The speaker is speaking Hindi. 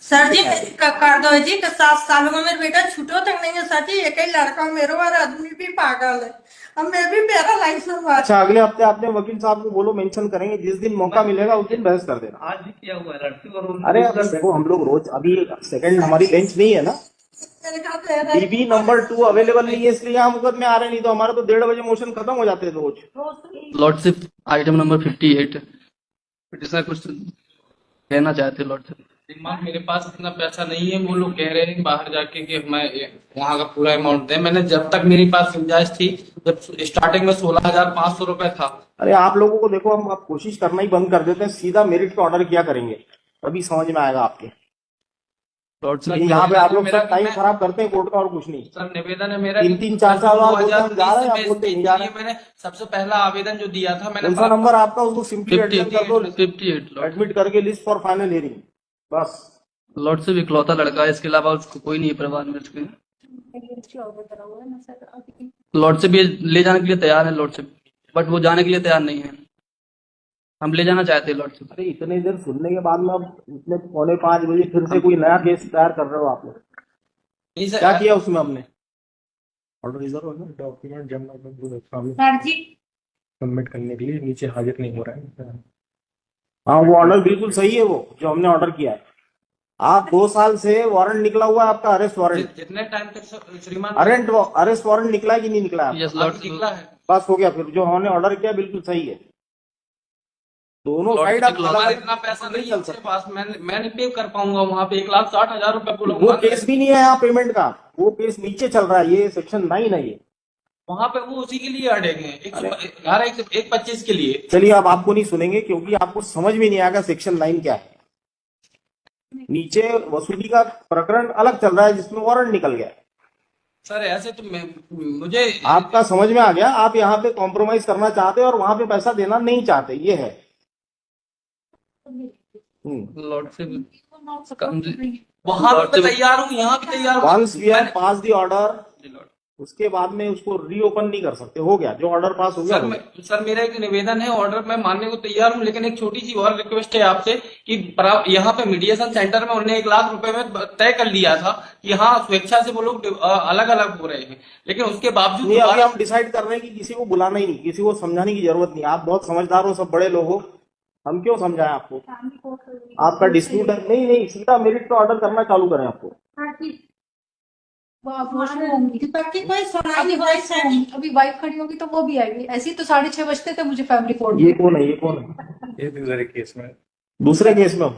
सर जी कर दो जी, 7 सालों में मेरा बेटा छूटो तक नहीं है सर जी। एक ही लड़का मेरे और आदमी भी पागल है। अब मैं भी मेरा लाइसेंस हुआ। अच्छा, अगले हफ्ते आपने वकील साहब को बोलो, मेंशन करेंगे, जिस दिन मौका मिलेगा उस दिन बहस कर देना। आज भी किया हुआ है लड़की और अरे अब देखो, हम लोग रोज, अभी सेकंड हमारी बेंच नहीं है ना, डीबी नंबर 2 अवेलेबल नहीं है, इसलिए यहाँ मुकदमे आ रहे, नहीं तो हमारे तो 1:30 मोशन खत्म हो जाते हैं रोज। लॉर्डशिप आइटम नंबर 58 पिटिशनर कुछ कहना चाहते लॉर्डशिप। दिमाग मेरे पास इतना पैसा नहीं है। वो लोग कह रहे हैं बाहर जाके कि मैं वहाँ का पूरा अमाउंट दें। मैंने जब तक मेरे पास गुंजाइश थी, जब स्टार्टिंग में 16,500 रुपए था। अरे आप लोगों को देखो, हम अब कोशिश करना ही बंद कर देते हैं, सीधा मेरिट पे ऑर्डर किया करेंगे, तभी समझ में आएगा आपके। लेकिन यहाँ पे आप लोग सब टाइम खराब करते हैं कोर्ट का, और कुछ नहीं। सर निवेदन है मेरा, 3-3, 4-4 बार बोलते हैं, जा रहे हैं, आप बोलते नहीं जा रहे हैं। मैंने सबसे पहला आवेदन जो दिया था, मैंने कौन सा नंबर आपका, उसको सिंपली एडमिट कर दो, 58 एडमिट करके लिस्ट फॉर फाइनल हियरिंग, बस। लॉर्डशिप इकलौता लड़का है, इसके अलावा उसको कोई नहीं है परिवार में उसके। लॉर्डशिप ये ले जाने के लिए तैयार है लॉर्डशिप, बट वो जाने के लिए तैयार नहीं है। हम ले जाना चाहते हैं लॉर्डशिप। अरे इतने देर सुनने के बाद में अब इतने 4:45 फिर से कोई नया केस तैयार कर रहे हो आप लोग? क्या किया उसमें आपने? ऑर्डर रिजर्व हो गया, डॉक्यूमेंट जमा सर जी सबमिट करने के लिए नीचे हाजिर नहीं हो रहा है। हाँ, वो ऑर्डर बिल्कुल सही है, वो जो हमने ऑर्डर किया है। आप 2 साल से वारंट निकला हुआ है आपका, अरेस्ट वारंट। जितने टाइम तक श्रीमान अरेस्ट वारंट निकला है कि नहीं निकला है? यस निकला है। बस हो गया, फिर जो हमने ऑर्डर किया बिल्कुल सही है। दोनों साइड आप इतना पैसा नहीं है मेरे पास, मैं नहीं पे कर पाऊंगा वहाँ पे। 1,60,000 रुपए बोलो। वो केस भी नहीं है यहाँ पेमेंट का, वो केस नीचे चल रहा है, ये सेक्शन 9 है ये। वहाँ पे वो उसी के लिए अड़ेंगे 125 के लिए। चलिए, अब आपको नहीं सुनेंगे क्योंकि आपको समझ में नहीं आएगा सेक्शन 9 क्या है। नीचे वसूली का प्रकरण अलग चल रहा है जिसमें वारंट निकल गया। सर ऐसे तो मुझे आपका समझ में आ गया, आप यहाँ पे कॉम्प्रोमाइज करना चाहते हैं और वहां पे पैसा देना नहीं चाहते, ये है। लॉर्डशिप वहां पे तैयार हूँ, यहाँ भी तैयार हूँ। Once we have pass the order, उसके बाद में उसको रीओपन नहीं कर सकते। हो गया, जो ऑर्डर पास हो गया। सर मेरा एक निवेदन है, ऑर्डर मैं मानने को तैयार हूँ, लेकिन एक छोटी सी और रिक्वेस्ट है आपसे कि यहाँ पे मीडिएशन सेंटर में उन्होंने 1 लाख रुपए में तय कर लिया था कि हाँ स्वेच्छा से वो लोग अलग अलग हो रहे हैं, लेकिन उसके बावजूद नहीं, अभी हम डिसाइड कर रहे हैं कि किसी को बुलाना ही नहीं, किसी को समझाने की जरूरत नहीं। आप बहुत समझदार हो, सब बड़े लोग हो, हम क्यों समझाएं आपको? आपका डिस्प्यूट है, नहीं, सीधा मेरिट पे ऑर्डर करना चालू करें आपको। अभी वाइफ खड़ी होगी तो वो भी आएगी। ऐसी तो 6:30 बजते थे मुझे फैमिली कोर्ट। ये कौन है, ये कौन है? ये दूसरे केस में दूसरे केस में?